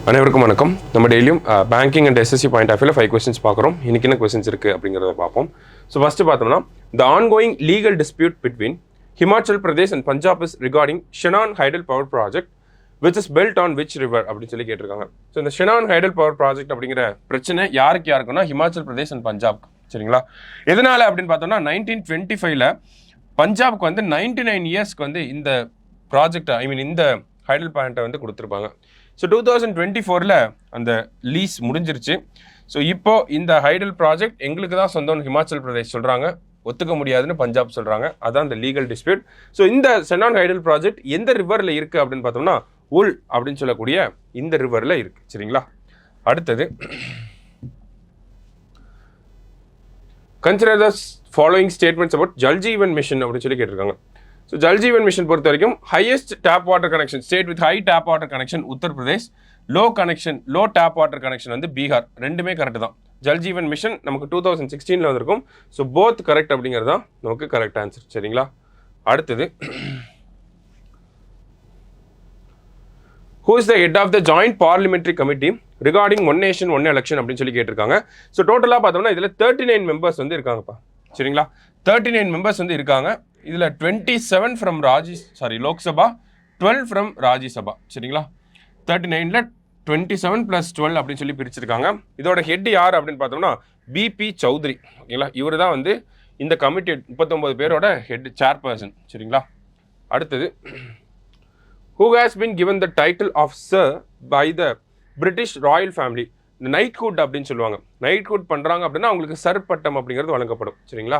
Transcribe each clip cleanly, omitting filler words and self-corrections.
அனைவருக்கும் வணக்கம். நம்ம டெய்லியும் banking and SSC point of வியூவில் 5 கொஸ்டின்ஸ் பார்க்குறோம். இன்னைக்கு என்ன கொஸ்டின்ஸ் இருக்குது அப்படிங்கிறத பார்ப்போம். ஸோ ஃபஸ்ட்டு பார்த்தோம்னா, the ongoing legal dispute between Himachal Pradesh and Punjab is regarding Shanan hydel power project which is built on which river அப்படின்னு சொல்லி கேட்டிருக்காங்க. ஸோ இந்த ஷெனான் ஹைடல் பவர் ப்ராஜெக்ட் அப்படிங்கிற பிரச்சனை யாருக்குன்னா ஹிமாச்சல் பிரதேஷ் அண்ட் பஞ்சாப். சரிங்களா? எதனால அப்படின்னு பார்த்தோம்னா 1925ல் பஞ்சாப்க்கு வந்து 99 இயர்ஸ்க்கு வந்து இந்த ப்ராஜெக்ட் இந்த ஹைடல் பிளான்ட்டை வந்து கொடுத்துருப்பாங்க. ஸோ 2024ல் அந்த லீஸ் முடிஞ்சிருச்சு. ஸோ இப்போது இந்த ஹைடல் ப்ராஜெக்ட் எங்களுக்கு தான் சொந்தம்னு ஹிமாச்சல் பிரதேஷ் சொல்கிறாங்க, ஒத்துக்க முடியாதுன்னு பஞ்சாப் சொல்கிறாங்க. அதான் இந்த லீகல் டிஸ்பியூட். ஸோ இந்த ஷெனான் ஹைடல் ப்ராஜெக்ட் எந்த ரிவரில் இருக்குது அப்படின்னு பார்த்தோம்னா உல் அப்படின்னு சொல்லக்கூடிய இந்த ரிவரில் இருக்குது. சரிங்களா? அடுத்தது, consider the following statements about Jal Jeevan mission அப்படின்னு சொல்லி கேட்டிருக்காங்க. ஸோ ஜல் ஜீவன் மிஷன் பொறுத்த வரைக்கும் highest tap water connection state with high tap water connection Uttar Pradesh, low tap water connection வந்து பீகார். ரெண்டுமே கரெக்ட் தான். ஜல் ஜீவன் மிஷன் நமக்கு 2016ல் வந்திருக்கும். ஸோ போத் கரெக்ட் அப்படிங்கிறது தான் நமக்கு கரெக்ட் ஆன்சர். சரிங்களா? அடுத்தது, who is the head of the joint parliamentary committee regarding one nation one election அப்படின்னு சொல்லி கேட்டிருக்காங்க. ஸோ டோட்டலாக பார்த்தோம்னா இதில் 39 மெம்பர்ஸ் வந்து இருக்காங்கப்பா. சரிங்களா? 39 மெம்பர்ஸ் வந்து இருக்காங்க. இதில் 27 ஃப்ரம் லோக்சபா, 12 ஃப்ரம் ராஜ்யசபா. சரிங்களா? 39ல் 27 + 12 அப்படின்னு சொல்லி பிரிச்சிருக்காங்க. இதோட ஹெட் யார் அப்படின்னு பார்த்தோம்னா பிபி சௌத்ரி. ஓகேங்களா? இவர் தான் வந்து இந்த கமிட்டி 39 பேரோட ஹெட் சேர்பர்சன். சரிங்களா? அடுத்தது, who has been given the title of Sir by the British Royal Family. இந்த நைட்ஹுட் அப்படின்னு சொல்லுவாங்க. நைட்ஹுட் பண்ணுறாங்க அப்படின்னா அவங்களுக்கு சர் பட்டம் அப்படிங்கிறது வழங்கப்படும். சரிங்களா?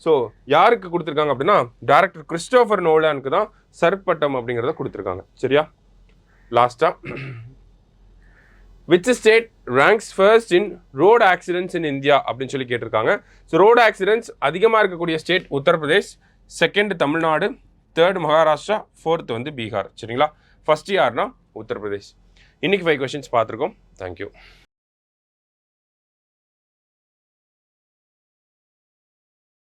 ஸோ யாருக்கு கொடுத்துருக்காங்க அப்படின்னா டைரக்டர் கிறிஸ்டோஃபர் நோலானுக்கு தான் சர் பட்டம் அப்படிங்கிறத கொடுத்துருக்காங்க. சரியா? லாஸ்ட்டாக, which state ranks first in road accidents in India அப்படின்னு சொல்லி கேட்டிருக்காங்க. ஸோ ரோடு ஆக்சிடென்ட்ஸ் அதிகமாக இருக்கக்கூடிய state Uttar Pradesh, second Tamil Nadu, third Maharashtra, fourth வந்து பீகார். சரிங்களா? ஃபர்ஸ்ட் யாருன்னா உத்தரப்பிரதேஷ். இன்னைக்கு 5 கொஸ்டின்ஸ் பார்த்துருக்கோம். தேங்க்யூ.